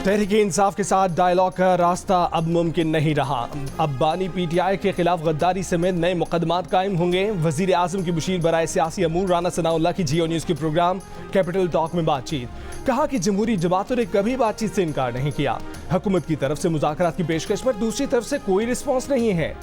तहरीक इंसाफ के साथ डायलॉग का रास्ता अब मुमकिन नहीं रहा। अब बानी पीटीआई के खिलाफ गद्दारी समेत नए मुकदमात कायम होंगे। वजीर आजम की मुशीर बराए सियासी अमूर राना सनाउल्लाह की जियो न्यूज़ के प्रोग्राम कैपिटल टॉक में बातचीत। कहा कि जमहूरी जमातों ने कभी बातचीत से इनकार नहीं किया। हुकूमत की तरफ से मुज़ाकरात की पेशकश पर दूसरी तरफ से कोई रिस्पॉन्स नहीं है।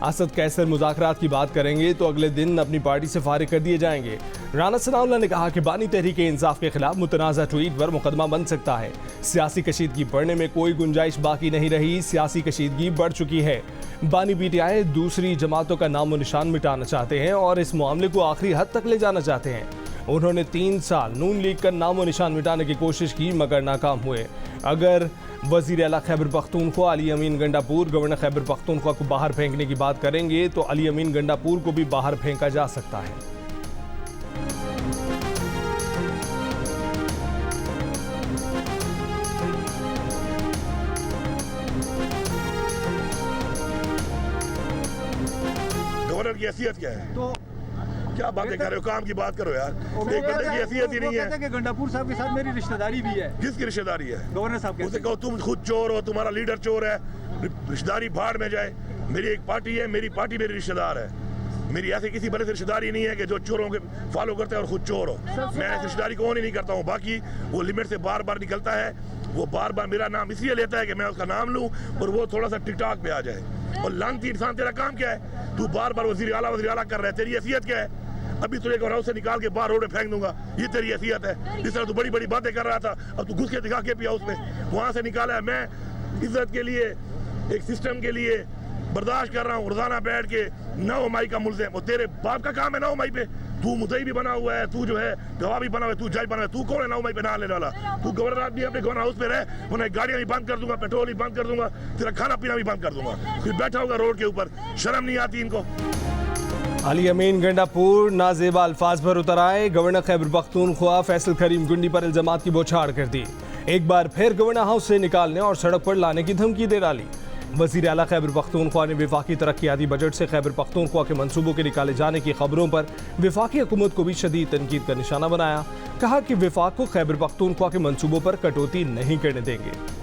असद कैसर मुज़ाकरात की बात करेंगे तो अगले दिन अपनी पार्टी से फारिग कर दिए जाएंगे। राना सनाउल्लाह ने कहा कि बानी तहरीक इंसाफ के खिलाफ मुतनाज़ा ट्वीट पर मुकदमा बन सकता है। सियासी कशीदगी बढ़ने में कोई गुंजाइश बाकी नहीं रही। सियासी कशीदगी बढ़ चुकी है। बानी पीटीआई दूसरी जमातों का नामो निशान मिटाना चाहते हैं और इस मामले को आखिरी हद तक ले जाना चाहते हैं। उन्होंने 3 साल नून लीग का नामो निशान मिटाने की कोशिश की मगर नाकाम हुए। अगर वज़ीर आला खैबर पख्तूनख्वा अली अमीन गंडापुर गवर्नर खैबर पख्तूनख्वा को बाहर फेंकने की बात करेंगे तो अली अमीन गंडापुर को भी बाहर फेंका जा सकता है। गवर्नर की हैसियत क्या है? तो क्या बातें कर रहे हो? काम की बात करो यार। एक बंदे की हैसियत ही नहीं है। कि गंडापुर साहब के साथ मेरी रिश्तेदारी भी है। किसकी रिश्तेदारी है? गवर्नर साहब के। उसे कहो तुम खुद चोर हो, तुम्हारा लीडर चोर है, रिश्तेदारी भाड़ में जाए। मेरी एक पार्टी है, मेरी पार्टी मेरी रिश्तेदार है। मेरी ऐसे किसी बड़े से रिश्तेदारी नहीं है कि जो चोरों के फॉलो करते हैं और खुद चोर हो। मैं ऐसी रिश्तेदारी को नहीं करता हूँ। बाकी वो लिमिट से बार बार निकलता है। वो बार बार मेरा नाम इसलिए लेता है कि मैं उसका नाम लूँ और वो थोड़ा सा टिकटॉक पे आ जाए। और लानती इंसान, तेरा काम क्या है? तू बार बार वजीर आला कर रहा है। तेरी हैसियत क्या है? अभी तुझे हाउस से निकाल के बाहर रोड पे फेंक दूंगा। ये तेरी हैसियत है? इस तरह तू बड़ी बड़ी बातें कर रहा था, अब तू घुस के दिखा के भी हाउस में वहां से निकाला है। मैं इज्जत के लिए, एक सिस्टम के लिए बर्दाश्त कर रहा हूँ। रोजाना बैठ के 9 मई का मुल्ज़िम, वो तेरे बाप का काम है 9 मई पे। तू मुद्दई भी बना हुआ है, तू जो है गवाह भी बना हुआ है, तू जज बना हुआ है। तू कौन है 9 मई पे ना लेने वाला? तू गवर्नर आदमी अपने गवर्नर हाउस पे रहे, वरना गाड़ियां भी बंद कर दूंगा, पेट्रोल भी बंद कर दूंगा, तेरा खाना पीना भी बंद कर दूंगा। फिर बैठा होगा रोड के ऊपर। शर्म नहीं आती इनको? अली अमीन गंडापुर नाजेबा अल्फाज पर उतर आए। गवर्नर खैबर पख्तूनख्वा फैसल करीम गुंडी पर इल्जामात की बौछार कर दी। एक बार फिर गवर्नर हाउस से निकालने और सड़क पर लाने की धमकी दे डाली। वज़ीर आला खैबर पख्तूनख्वा ने वफाकी तरक्याती बजट से खैबर पख्तूनख्वा के मंसूबों के निकाले जाने की खबरों पर वफाकी हुकूमत को भी शदीद तनकीद का निशाना बनाया। कहा कि वफाक को खैबर पख्तूनख्वा के मंसूबों पर कटौती नहीं करने देंगे।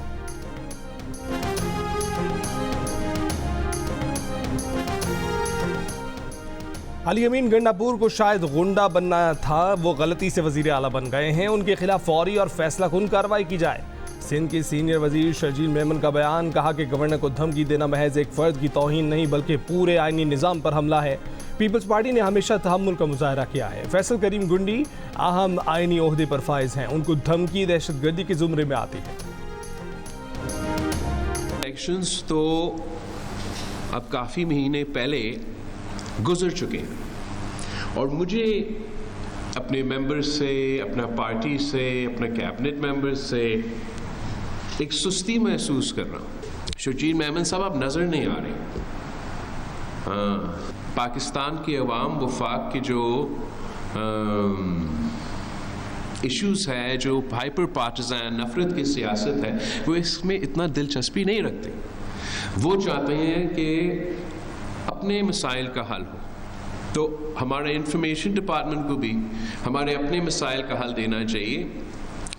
अली अमीन गंडापुर को शायद गुंडा बनना था, वो गलती से वज़ीर आला बन गए हैं। उनके खिलाफ फौरी और फैसला कुन कार्रवाई की जाए। सिंध के सीनियर वजीर शर्जील मेमन का बयान। कहा कि गवर्नर को धमकी देना महज एक फर्द की तौहीन नहीं बल्कि पूरे आईनी निज़ाम पर हमला है। पीपल्स पार्टी ने हमेशा तहम्मुल का मुजाहरा किया है। फैसल करीम गुंडी अहम आईनी ओहदे पर फाइज हैं। उनको धमकी दहशतगर्दी के जुमरे में आती है। इलेक्शंस तो अब काफ़ी महीने पहले गुजर चुके हैं और मुझे अपने मेंबर्स से, अपना पार्टी से, अपने कैबिनेट मेंबर्स से एक सुस्ती महसूस कर रहा हूँ। शर्जील मेमन साहब अब नज़र नहीं आ रहे। हाँ, पाकिस्तान की अवाम वफाक के जो इश्यूज़ है, जो हाइपर पार्टिज़न नफरत की सियासत है, वो इसमें इतना दिलचस्पी नहीं रखते। वो चाहते हैं कि अपने मसाइल का हल हो। तो हमारे इंफॉर्मेशन डिपार्टमेंट को भी हमारे अपने मसाइल का हल देना चाहिए,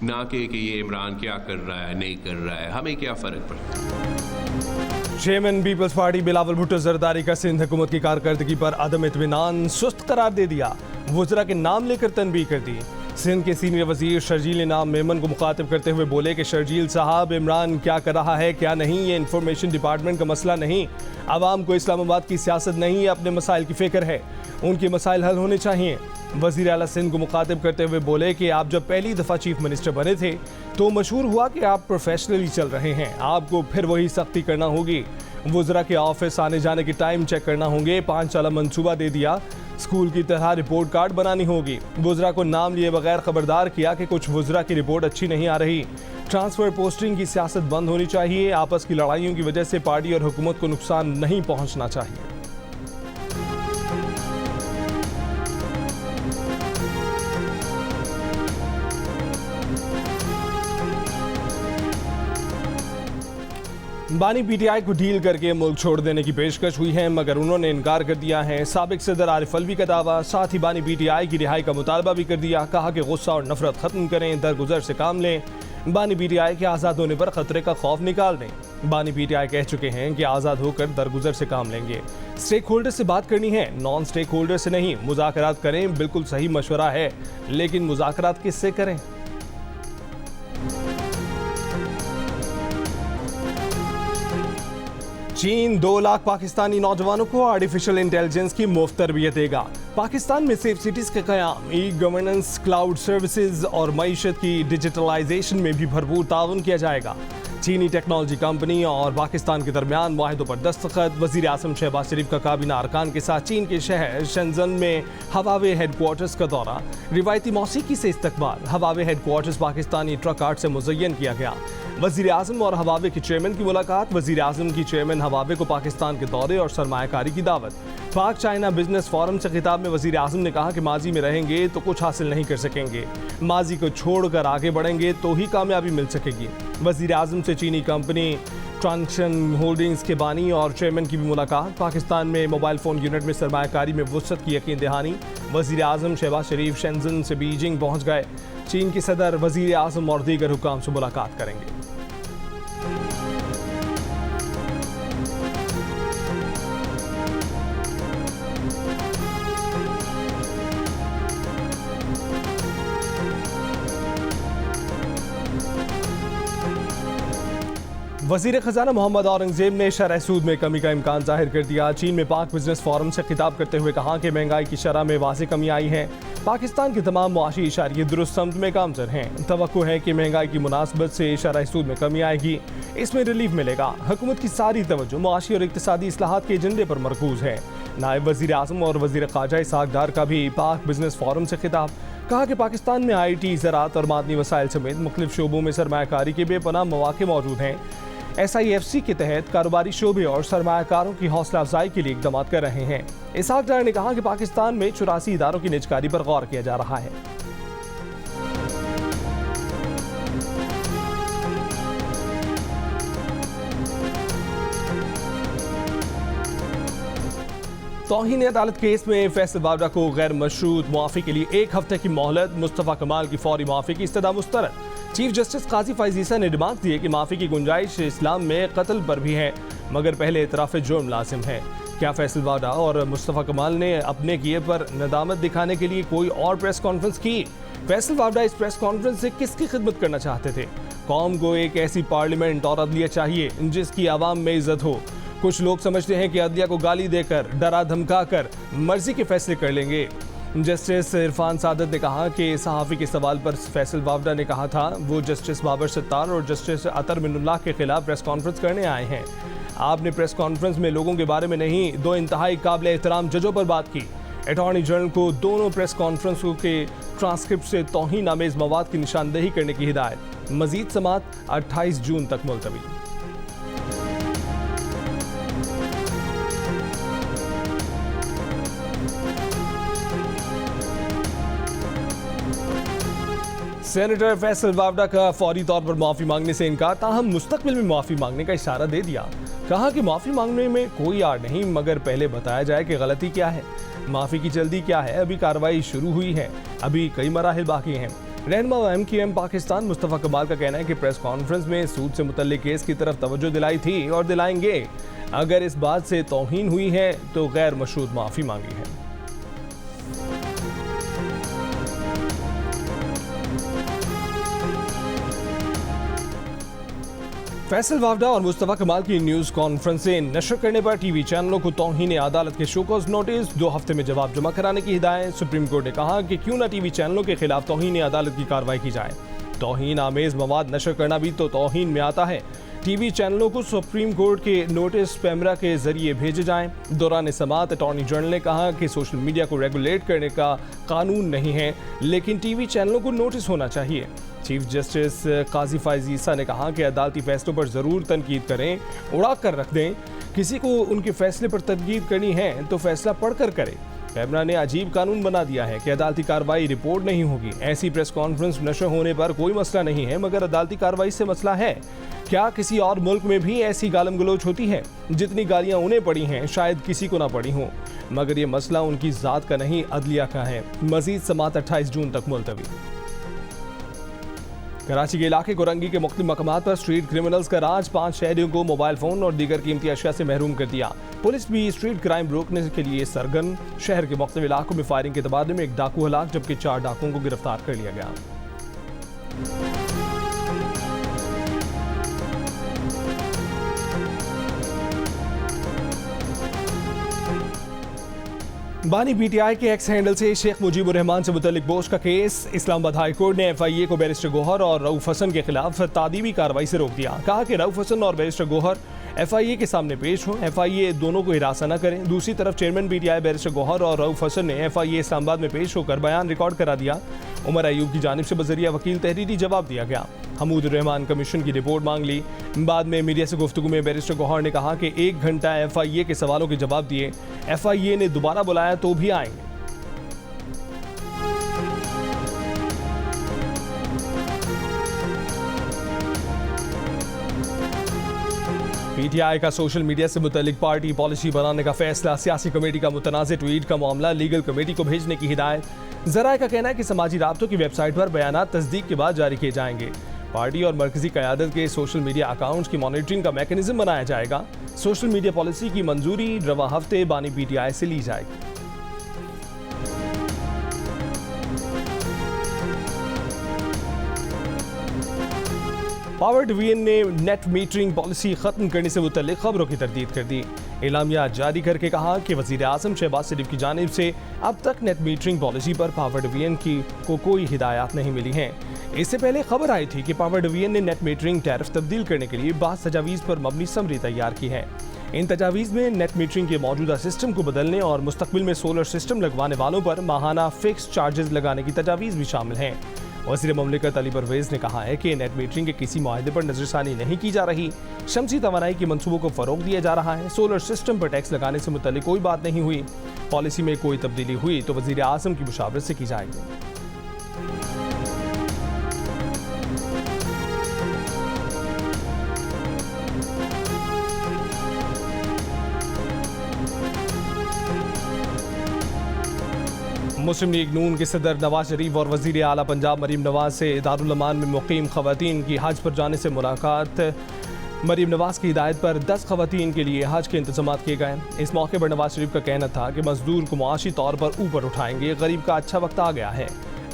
ना कि ये इमरान क्या कर रहा है, नहीं कर रहा है, हमें क्या फ़र्क पड़ता है। चेयरमैन पीपल्स पार्टी बिलावल भुट्टो जरदारी का सिंध हुकूमत की कारकर्दगी पर अदम इत्मीनान सुस्त करार दे दिया। वज़रा के नाम लेकर तनबीह कर दी। सिंध के सीनियर वजीर शर्जील नाम मेमन को मुखातिब करते हुए बोले कि शर्जील साहब, इमरान क्या कर रहा है क्या नहीं ये इंफॉर्मेशन डिपार्टमेंट का मसला नहीं। आवाम को इस्लामाबाद की सियासत नहीं, अपने मसाइल की फिक्र है। उनके मसाइल हल होने चाहिए। वज़ीर आला सिंध को मुखातिब करते हुए बोले कि आप जब पहली दफ़ा चीफ मिनिस्टर बने थे तो मशहूर हुआ कि आप प्रोफेशनली चल रहे हैं। आपको फिर वही सख्ती करना होगी। वज़रा के ऑफिस आने जाने के टाइम चेक करना होंगे। 5 साल मंसूबा दे दिया। स्कूल की तरह रिपोर्ट कार्ड बनानी होगी। वज़रा को नाम लिए बगैर खबरदार किया कि कुछ वज़रा की रिपोर्ट अच्छी नहीं आ रही। ट्रांसफ़र पोस्टिंग की सियासत बंद होनी चाहिए। आपस की लड़ाइयों की वजह से पार्टी और हुकूमत को नुकसान नहीं पहुँचना चाहिए। बानी पीटीआई को डील करके मुल्क छोड़ देने की पेशकश हुई है मगर उन्होंने इनकार कर दिया है। साबिक सदर आरिफ अलवी का दावा, साथ ही बानी पीटीआई की रिहाई का मुतालबा भी कर दिया। कहा कि गुस्सा और नफरत खत्म करें, दरगुजर से काम लें। बानी पीटीआई के आज़ाद होने पर खतरे का खौफ निकाल दें। बानी पीटीआई कह चुके हैं कि आज़ाद होकर दरगुजर से काम लेंगे। स्टेक होल्डर से बात करनी है, नॉन स्टेक होल्डर से नहीं। मुज़ाकरात करें, बिल्कुल सही मशवरा है, लेकिन मुज़ाकरात किससे करें? चीन 2 लाख पाकिस्तानी नौजवानों को आर्टिफिशियल इंटेलिजेंस की मुफ्त तरबियत देगा। पाकिस्तान में सेफ सिटीज के क़याम, ई गवर्नेंस, क्लाउड सर्विसेज और मईशत की डिजिटलाइजेशन में भी भरपूर ताउन किया जाएगा। चीनी टेक्नोलॉजी कंपनी और पाकिस्तान के दरमियान मुआहिदों पर दस्तखत। वज़ीर आज़म शहबाज शरीफ का काबीना अरकान के साथ चीन के शहर शेंजन में हवावे हेडक्वार्टर्स का दौरा। रिवायती मौसीकी से इस्तकबाल। Huawei headquarters Pakistani truck art से मुज़य्यन किया गया। वज़ीर आज़म और हवावे के चेयरमैन की मुलाकात। वज़ीर आज़म की चेयरमैन हवावे को पाकिस्तान के दौरे और सरमायाकारी की दावत। पाक चाइना बिजनेस फोरम से खिताब में वज़ीर आज़म ने कहा कि माजी में रहेंगे तो कुछ हासिल नहीं कर सकेंगे, माजी को छोड़कर आगे बढ़ेंगे तो ही कामयाबी मिल सकेगी। वज़ीर आज़म से चीनी कंपनी ट्रांसन होल्डिंग्स के बानी और चेयरमैन की भी मुलाकात। पाकिस्तान में मोबाइल फ़ोन यूनिट में सरमायाकारी में वुसअत की यकीन दहानी। वज़ीर आज़म शहबाज शरीफ शेंजन से बीजिंग पहुँच गए। चीन के सदर वज़ीर आज़म और दीगर हुकाम से मुलाकात करेंगे। वज़ीर ख़जाना मोहम्मद औरंगज़ेब ने शरह सूद में कमी का इम्कान जाहिर कर दिया। चीन में पाक बिजनेस फोरम से खिताब करते हुए कहा कि महंगाई की शरह में वाज़ेह कमी आई है। पाकिस्तान के तमाम मुआशी इशारे दुरुस्त समत में गामज़न हैं। तवक्को है कि महंगाई की मुनासबत से शरह सूद में कमी आएगी, इसमें रिलीफ मिलेगा। हुकूमत की सारी तवज्जो मुआशी और इक़्तिसादी इस्लाहात के एजेंडे पर मरकूज़ है। नायब वज़ीर आज़म और वज़ीर ख़ारजा इसहाक़ डार का भी पाक बिजनेस फोरम से खिताब। कहा कि पाकिस्तान में IT, ज़राअत और मादनी वसाइल समेत मुख्तलिफ शोबों में सरमायाकारी के बेपनाह मौक़े मौजूद हैं। SIFC के तहत कारोबारी शोबे और सरमायाकारों की हौसला अफजाई के लिए इक़दाम कर रहे हैं। इसहाक़ डार ने कहा कि पाकिस्तान में 84 इदारों की निजकारी पर गौर किया जा रहा है। तौहीन अदालत केस में फैसल वावड़ा को गैर मशरूत मुआफ़ी के लिए 1 हफ्ते की मोहलत। मुस्तफ़ा कमाल की फौरी मुआफ़ी की इस्तदा मुस्तरद। चीफ जस्टिस काजी फैज़ ईसा ने रिमार्क दिए कि माफ़ी की गुंजाइश इस्लाम में कत्ल पर भी है, मगर पहले इतराफ़ जुर्म लाजिम है। क्या फैसल वावड़ा और मुस्तफ़ा कमाल ने अपने किए पर नदामत दिखाने के लिए कोई और प्रेस कॉन्फ्रेंस की? फैसल वावड़ा इस प्रेस कॉन्फ्रेंस से किसकी खिदमत करना चाहते थे? कौम को एक ऐसी पार्लियामेंट और अदलिया चाहिए जिसकी आवाम में इज्जत हो। कुछ लोग समझते हैं कि अदलिया को गाली देकर, डरा धमका कर मर्जी के फैसले कर लेंगे। जस्टिस इरफान सादत ने कहा कि सहाफ़ी के सवाल पर फैसल वावड़ा ने कहा था वो जस्टिस बाबर सत्तार और जस्टिस अतर मिनुल्लाह के खिलाफ प्रेस कॉन्फ्रेंस करने आए हैं। आपने प्रेस कॉन्फ्रेंस में लोगों के बारे में नहीं, 2 इंतहाई काबिल एहतराम जजों पर बात की। अटॉर्नी जनरल को दोनों प्रेस कॉन्फ्रेंसों के ट्रांसक्रिप्ट से तौहीन आमेज़ मवाद की निशानदेही करने की हिदायत। मज़ीद समात 28 जून तक मुलतवी। सेनेटर फैसल वावड़ा का फौरी तौर पर माफ़ी मांगने से इनकार, ताहम मुस्तकबिल में माफ़ी मांगने का इशारा दे दिया। कहा कि माफ़ी मांगने में कोई आड़ नहीं, मगर पहले बताया जाए कि गलती क्या है, माफ़ी की जल्दी क्या है। अभी कार्रवाई शुरू हुई है, अभी कई मराहिल बाकी हैं। रहनुमा MQM पाकिस्तान मुस्तफ़ा कमाल का कहना है कि प्रेस कॉन्फ्रेंस में सूद से मुतल्लिक केस की तरफ तवज्जो दिलाई थी और दिलाएंगे। अगर इस बात से तौहीन हुई है तो गैर मशरूत माफ़ी मांगी है। फैसल वावड़ा और मुस्तफ़ा कमाल की न्यूज़ कॉन्फ्रेंसें नशर करने पर टीवी चैनलों को तौहीन अदालत के शोकॉज नोटिस, 2 हफ्ते में जवाब जमा कराने की हिदायत। सुप्रीम कोर्ट ने कहा कि क्यों न टीवी चैनलों के खिलाफ तौहीन अदालत की कार्रवाई की जाए। तौहीन आमेज़ मवाद नशर करना भी तो तौहीन में आता है। टीवी चैनलों को सुप्रीम कोर्ट के नोटिस पैमरा के जरिए भेजे जाएं। दौरान समाअत अटॉर्नी जनरल ने कहा कि सोशल मीडिया को रेगुलेट करने का कानून नहीं है, लेकिन टीवी चैनलों को नोटिस होना चाहिए। चीफ जस्टिस काजी फैज़ ईसा ने कहा कि अदालती फैसलों पर ज़रूर तनकीद करें, उड़ा कर रख दें। किसी को उनके फैसले पर तनकीद करनी है तो फैसला पढ़कर करें। पैमरा ने अजीब कानून बना दिया है कि अदालती कार्रवाई रिपोर्ट नहीं होगी। ऐसी प्रेस कॉन्फ्रेंस नशर होने पर कोई मसला नहीं है, मगर अदालती कार्रवाई से मसला है। क्या किसी और मुल्क में भी ऐसी गालम गलोच होती है? जितनी गालियां उन्हें पड़ी हैं शायद किसी को ना पड़ी हों, मगर ये मसला उनकी ज़ात का नहीं, अदलिया का है। मज़ीद समाअत 28 जून तक मुलतवी। कराची के इलाके कोरंगी के मुख्तलिफ मकामात पर स्ट्रीट क्रिमिनल्स का राज, 5 शहरियों को मोबाइल फोन और दीगर कीमती अशिया से महरूम कर दिया। पुलिस भी स्ट्रीट क्राइम रोकने के लिए सरगर्म। शहर के मुख्तलिफ इलाकों में फायरिंग के तबादले में एक डाकू हलाक, जबकि 4 डाकुओं को गिरफ्तार कर लिया गया। बानी पीटीआई के एक्स हैंडल से शेख मुजीबुर रहमान से मुतल्लिक बोश का केस। इस्लामाबाद हाई कोर्ट ने FIA को बैरिस्टर गौहर और रऊफ हसन के खिलाफ तादीबी कार्रवाई से रोक दिया। कहा कि रऊफ हसन और बैरिस्टर गौहर FIA के सामने पेश हो, FIA दोनों को हिरासा न करें। दूसरी तरफ चेयरमैन PTI बैरिस्टर गौहर और रऊफ हसन ने FIA इस्लामाबाद में पेश होकर बयान रिकॉर्ड करा दिया। उमर अयूब की जानिब से बजरिया वकील तहरीरी जवाब दिया गया। हमूद रहमान कमीशन की रिपोर्ट मांग ली। बाद में मीडिया से गुफ्तगू में बैरिस्टर गौहर ने कहा कि 1 घंटा FIA के सवालों के जवाब दिए। FIA ने दोबारा बुलाया तो भी आएंगे। PTI का सोशल मीडिया से मुतल्लिक पार्टी पॉलिसी बनाने का फैसला, सियासी कमेटी का मुतनाज़ ट्वीट का मामला लीगल कमेटी को भेजने की हिदायत। ज़राए का कहना है कि समाजी राब्तों की वेबसाइट पर बयानात तस्दीक के बाद जारी किए जाएंगे। पार्टी और मरकजी क़यादत के सोशल मीडिया अकाउंट्स की मॉनिटरिंग का मैकेनिज्म बनाया जाएगा। सोशल मीडिया पॉलिसी की मंजूरी रवा हफ्ते बानी PTI से ली जाएगी। पावर डिवीजन ने नेट मीटरिंग पॉलिसी खत्म करने से मुतल्लिक खबरों की तरदीद कर दी। एलामिया जारी करके कहा कि वज़ीर आज़म शहबाज शरीफ की जानिब से अब तक नेट मीटरिंग पॉलिसी पर पावर डिवीजन को कोई हिदायत नहीं मिली हैं। इससे पहले खबर आई थी कि पावर डिवीजन ने नेट मीटरिंग टैरिफ तब्दील करने के लिए बाज़ तजावीज़ पर मबनी समरी तैयार की है। इन तजावीज़ में नेट मीटरिंग के मौजूदा सिस्टम को बदलने और मुस्तकबिल में सोलर सिस्टम लगवाने वालों पर माहाना फिक्स चार्जेस लगाने की तजावीज़ भी शामिल हैं। वज़ीर ममलिकत अली परवेज़ ने कहा है कि नेट मीटरिंग के किसी मुआहदे पर नजरसानी नहीं की जा रही। शमसी तवानाई के मंसूबों को फ़रोग दिया जा रहा है। सोलर सिस्टम पर टैक्स लगाने से मुतल्लिक कोई बात नहीं हुई। पॉलिसी में कोई तब्दीली हुई तो वज़ीर आज़म की मुशावरत से की जाएगी। मुस्लिम लीग नून के सदर नवाज शरीफ और वज़ीर आला पंजाब मरीम नवाज से दारुल अमान में मुकीम ख़वातीन की हज पर जाने से मुलाकात। मरीम नवाज की हिदायत पर 10 ख़वातीन के लिए हज के इंतजाम किए गए। इस मौके पर नवाज शरीफ का कहना था कि मजदूर को मुआशी तौर पर ऊपर उठाएंगे। गरीब का अच्छा वक्त आ गया है।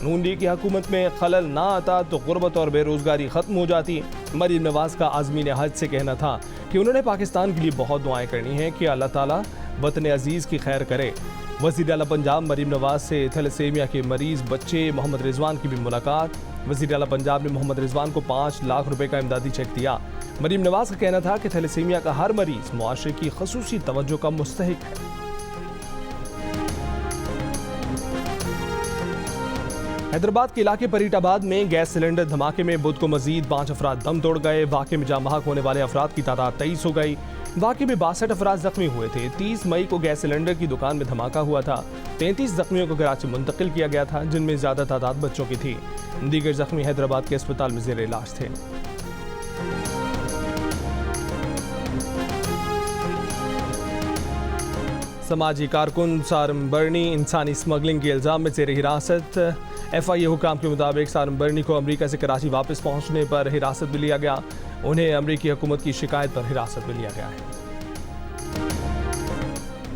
नून लीग की हुकूमत में खलल ना आता तो गुर्बत और बेरोज़गारी ख़त्म हो जाती। मरीम नवाज का आज़मीन हज से कहना था कि उन्होंने पाकिस्तान के लिए बहुत दुआएं करनी हैं कि अल्लाह ताला वतन अजीज़ की खैर करे। वज़ीर आला पंजाब मरीम नवाज से थैलेसीमिया के मरीज़ बच्चे मोहम्मद रिजवान की भी मुलाकात। वज़ीर आला पंजाब ने मोहम्मद रिजवान को 5 लाख रुपए का इमदादी चेक दिया। मरीम नवाज का कहना था कि थैलेसीमिया का हर मरीज़ मुआशरे की ख़ुसूसी तवज्जो का मुस्तहिक है। हैदराबाद के इलाके परीटाबाद में गैस सिलेंडर धमाके में बुध को मजीद 5 अफराद दम तोड़ गए। वाक़े में जाँ बहक होने वाले अफराद की तादाद 23 हो गई। वाक़े में 62 अफराद जख्मी हुए थे। 30 मई को गैस सिलेंडर की दुकान में धमाका हुआ था। 33 जख्मियों को कराची मुंतकिल किया गया था, जिनमें ज़्यादा तादाद बच्चों की थी। दीगर जख्मी हैदराबाद के अस्पताल में ज़ेर इलाज थे। समाजी कारकुन सारम बर्नी इंसानी स्मगलिंग के इल्ज़ाम में ज़ेर हिरासत। FIA हुकाम के मुताबिक सारम बर्नी को अमरीका से कराची वापस पहुंचने पर हिरासत में लिया गया। उन्हें अमरीकी हुकूमत की शिकायत पर हिरासत में लिया गया है।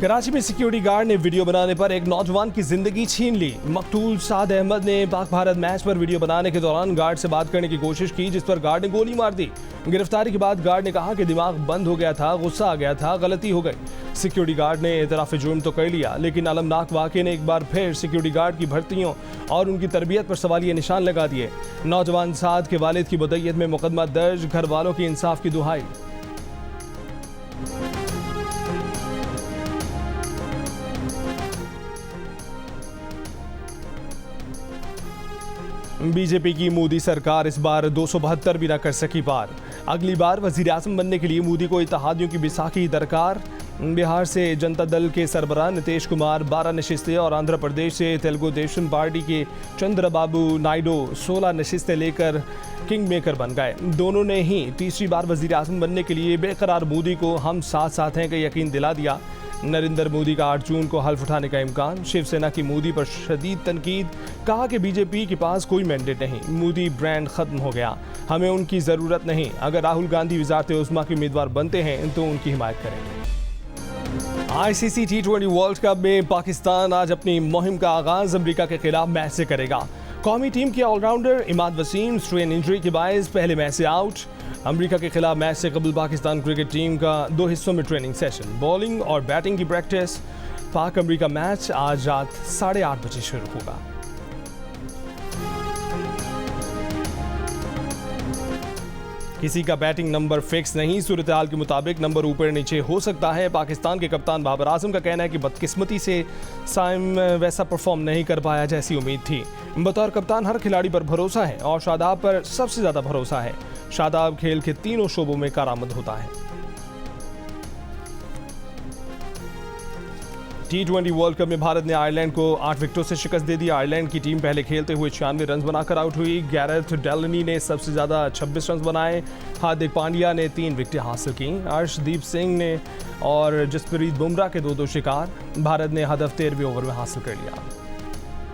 कराची में सिक्योरिटी गार्ड ने वीडियो बनाने पर एक नौजवान की जिंदगी छीन ली। मकतूल साद अहमद ने पाक भारत मैच पर वीडियो बनाने के दौरान गार्ड से बात करने की कोशिश की, जिस पर गार्ड ने गोली मार दी। गिरफ्तारी के बाद गार्ड ने कहा कि दिमाग बंद हो गया था, गुस्सा आ गया था, गलती हो गई। सिक्योरिटी गार्ड ने एतराफ़ जुर्म तो कर लिया, लेकिन अलमनाक वाक़े ने एक बार फिर सिक्योरिटी गार्ड की भर्तियों और उनकी तरबियत पर सवालिया निशान लगा दिए। नौजवान साद के वालिद की मुद्दत में मुकदमा दर्ज, घर वालों की इंसाफ की दुहाई। बीजेपी की मोदी सरकार इस बार 272 भी न कर सकी पार। अगली बार वज़ीर आज़म बनने के लिए मोदी को इत्तेहादियों की बैसाखी दरकार। बिहार से जनता दल के सरबराह नीतीश कुमार 12 नशिस्तें और आंध्र प्रदेश से तेलुगु देशम पार्टी के चंद्रबाबू नायडू 16 नशिस्तें लेकर किंग मेकर बन गए। दोनों ने ही तीसरी बार वज़ीर आज़म बनने के लिए बेकरार मोदी को हम साथ साथ हैं का यकीन दिला दिया। नरेंद्र मोदी का 8 जून को हल्फ उठाने का इम्कान। शिवसेना की मोदी पर शदीद तनकीद, कहा कि बीजेपी के पास कोई मैंडेट नहीं, मोदी ब्रांड खत्म हो गया, हमें उनकी जरूरत नहीं। अगर राहुल गांधी वज़ारत उज़्मा के उम्मीदवार बनते हैं तो उनकी हिमायत करेंगे। ICC T20 वर्ल्ड कप में पाकिस्तान आज अपनी मुहिम का आगाज अमेरिका के खिलाफ मैच से करेगा। कौमी टीम के allrounder Imad Wasim strain injury के बायस पहले मैच से आउट। अमेरिका के खिलाफ मैच से कबल पाकिस्तान क्रिकेट टीम का 2 हिस्सों में ट्रेनिंग सेशन, बॉलिंग और बैटिंग की प्रैक्टिस। पाक अमेरिका मैच आज रात 8:30 बजे शुरू होगा। किसी का बैटिंग नंबर फिक्स नहीं, सूरत हाल के मुताबिक नंबर ऊपर नीचे हो सकता है। पाकिस्तान के कप्तान बाबर आजम का कहना है कि बदकिस्मती से साइम वैसा परफॉर्म नहीं कर पाया जैसी उम्मीद थी। बतौर कप्तान हर खिलाड़ी पर भरोसा है और शादाब पर सबसे ज़्यादा भरोसा है। शादाब खेल के तीनों शोबों में कारआमद होता है। T20 वर्ल्ड कप में भारत ने आयरलैंड को 8 विकेटों से शिकस्त दे दी। आयरलैंड की टीम पहले खेलते हुए 96 रन बनाकर आउट हुई। गैरेथ डेलनी ने सबसे ज़्यादा 26 रन बनाए। हार्दिक पांड्या ने 3 विकेटें हासिल की। अर्शदीप सिंह ने और जसप्रीत बुमराह के 2 शिकार। भारत ने हदफ 13वें ओवर में हासिल कर लिया।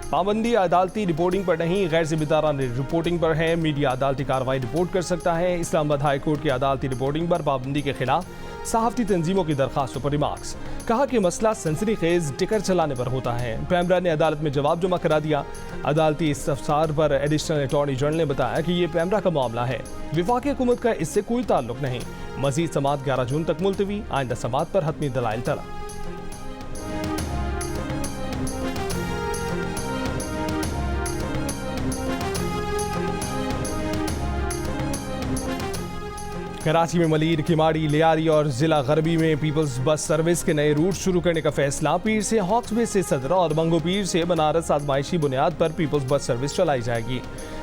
पाबंदी अदालती रिपोर्टिंग पर नहीं, गैर जिम्मेदारा रिपोर्टिंग पर है। मीडिया अदालती कार्रवाई रिपोर्ट कर सकता है। इस्लामाबाद हाई कोर्ट की अदालती रिपोर्टिंग पर पाबंदी के खिलाफ सहाफ़ती तंजीमों की दरखास्तों पर रिमार्क्स। कहा कि मसला सनसनीखेज टिकर चलाने पर होता है। पैमरा ने अदालत में जवाब जमा करा दिया। अदालती इस्तफसार पर एडिशनल अटॉर्नी जनरल ने बताया कि ये पैमरा का मामला है, वफाकी हुकूमत का इससे कोई ताल्लुक नहीं। मजीद समात 11 जून तक मुलतवी, आइंदा समात पर हतमी दलाइल तलब। कराची में मलीर, किमाड़ी, लियारी और जिला गरबी में पीपल्स बस सर्विस के नए रूट शुरू करने का फैसला। पीर से हॉक्सबे से सदरा और मंगो पीर से बनारस आजमाइशी बुनियाद पर पीपल्स बस सर्विस चलाई जाएगी।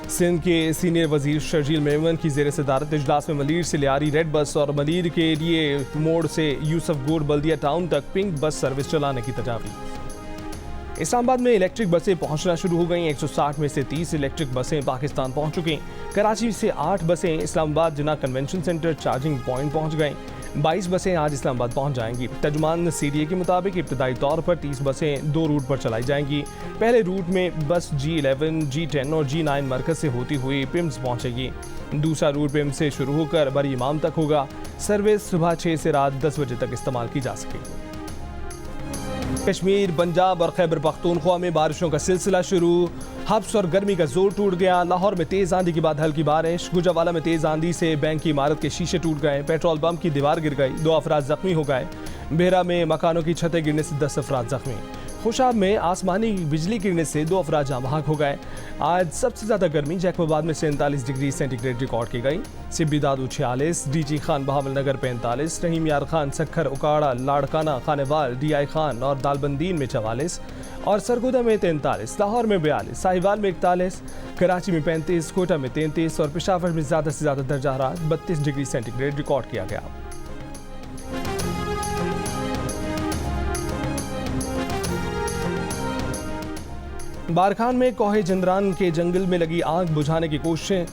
सिंध के सीनियर वजीर शर्जील मेमन की जेर सदारत इजलास में मलीर से लियारी रेड बस और मलीर के लिए मोड़ से यूसुफ गोर बल्दिया टाउन तक पिंक बस सर्विस चलाने की तजावीज़। इस्लामाबाद में इलेक्ट्रिक बसें पहुंचना शुरू हो गई। 160 में से 30 इलेक्ट्रिक बसें पाकिस्तान पहुंच चुकी। कराची से 8 बसें इस्लामाबाद जिना कन्वेंशन सेंटर चार्जिंग पॉइंट पहुंच गई। 22 बसें आज इस्लामाबाद पहुंच जाएंगी। तर्जुमान CDA के मुताबिक इब्तदाई तौर पर 30 बसें 2 रूट पर चलाई जाएंगी। पहले रूट में बस G11, G10 और G9 मरकज से होती हुई पिम्स पहुंचेगी। दूसरा रूट पिम्स से शुरू होकर बरी इमाम तक होगा। सर्विस सुबह 6 से रात 10 बजे तक इस्तेमाल की जा सकेगी। कश्मीर, पंजाब और खैबर पख्तूनख्वा में बारिशों का सिलसिला शुरू। हब्स और गर्मी का जोर टूट गया। लाहौर में तेज आंधी के बाद हल्की बारिश। गुजरावाला में तेज आंधी से बैंक की इमारत के शीशे टूट गए। पेट्रोल पंप की दीवार गिर गई। 2 अफराद जख्मी हो गए। बेहरा में मकानों की छतें गिरने से 10 अफराद जख्मी। खुशाब में आसमानी बिजली गिरने से 2 अफराद जाँ बहक हो गए। आज सबसे ज़्यादा गर्मी जैकबाबाद में 47 डिग्री सेंटीग्रेड रिकॉर्ड की गई। सिब्बी दादू 46, DG खान बहावल नगर 45, रहीम यार खान सखर उकाड़ा लाड़काना खानेवाल DI खान और दालबंदीन में 44 और सरगोदा में 43, लाहौर में 42, साहिवाल में 41, कराची में 35, कोटा में 33 और पेशावर में ज़्यादा से ज़्यादा दर्जा हरारत 32 डिग्री सेंटीग्रेड रिकॉर्ड किया गया। बारखान में कोहे जंदरान के जंगल में लगी आग बुझाने की कोशिशें।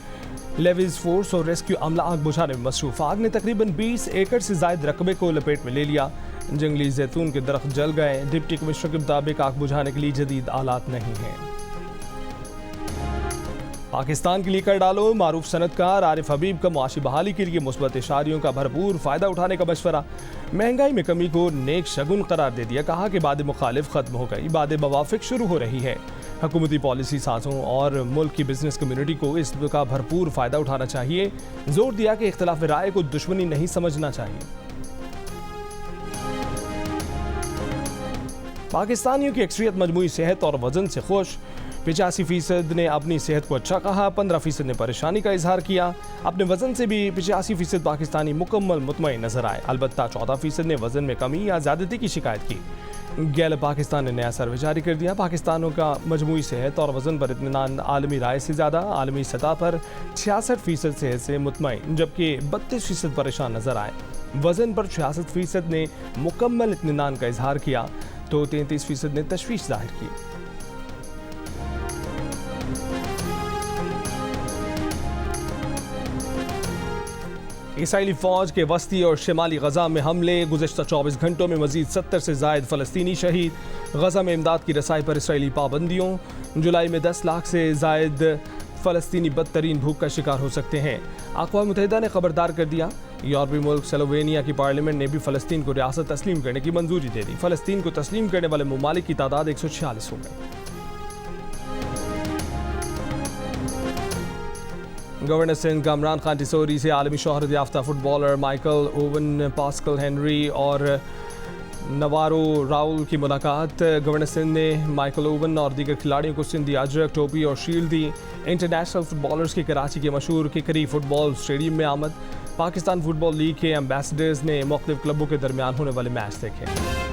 लेविस फोर्स और रेस्क्यू अमला आग बुझाने में मसरूफ। आग ने तकरीबन 20 एकड़ से जायद रकबे को लपेट में ले लिया। जंगली जैतून के दरख्त जल गए। डिप्टी कमिश्नर के मुताबिक आग बुझाने के लिए जदीद आलात नहीं हैं। पाकिस्तान के लिए कर डालो। मारूफ सनतकार आरिफ हबीब का मुआशी बहाली के लिए मुस्बत इशारियों का भरपूर फ़ायदा उठाने का मशवरा। महंगाई में कमी को नेक शगुन करार दे दिया। कहा कि बाद मुखालिफ ख़त्म हो गई, बाद मवाफिक शुरू हो रही है। हुकूमती पॉलिसी साजों और मुल्क की बिजनेस कम्युनिटी को इसका भरपूर फ़ायदा उठाना चाहिए। जोर दिया कि इख्तिलाफ राय को दुश्मनी नहीं समझना चाहिए। पाकिस्तानियों की अक्सरियत मजमूई सेहत और वजन से खुश। 85% ने अपनी सेहत को अच्छा कहा। 15% ने परेशानी का इजहार किया। अपने वजन से भी 85% पाकिस्तानी मुकम्मल मुतमईन नजर आए। अलबत्ता 14% ने वजन में कमी या ज़्यादती की शिकायत की। गैलप पाकिस्तान ने नया सर्वे जारी कर दिया। पाकिस्तानों का मजमूई सेहत और वजन पर इत्मीनान आलमी राय से ज़्यादा। आलमी सतह पर 66% सेहत से मुतमईन, जबकि 32% परेशान नजर आए। वजन पर 66% ने मुकम्मल इत्मीनान का इजहार किया तो 33% ने तशवीश जाहिर की। इसराइली फौज के वस्ती और शिमाली गजा में हमले, गुज़श्ता 24 घंटों में मजीद 70 से ज़ायद फ़लस्तीनी शहीद। गजा में इमदाद की रसाई पर इसराइली पाबंदियों। जुलाई में 10 लाख से ज़ायद फ़लस्तीनी बदतरीन भूख का शिकार हो सकते हैं। अक़वाम मुत्तहिदा ने खबरदार कर दिया। यूरोपीय मुल्क स्लोवेनिया की पार्लियामेंट ने भी फ़लस्तीन को रियासत तस्लीम करने की मंजूरी दे दी। फ़लस्तीन को तस्लीम करने वाले ममालिक की तादाद 146 हो गई। गवर्नर सिंध का इमरान खान टिसोरी से आलमी शोहरत याफ्ता footballer Michael Owen, Pascal Henry और नवारो राउल की मुलाकात। गवर्नर सिंध ने माइकल ओवन और दीगर खिलाड़ियों को सिंधी अजरक, टोपी और शील्ड दी। इंटरनेशनल फुटबॉलर्स की कराची के मशहूर किकरी फुटबॉल स्टेडियम में आमद। पाकिस्तान फुटबॉल लीग के एम्बेसडर्स ने मुख्तलिफ क्लबों के दरमियान होने वाले मैच देखे।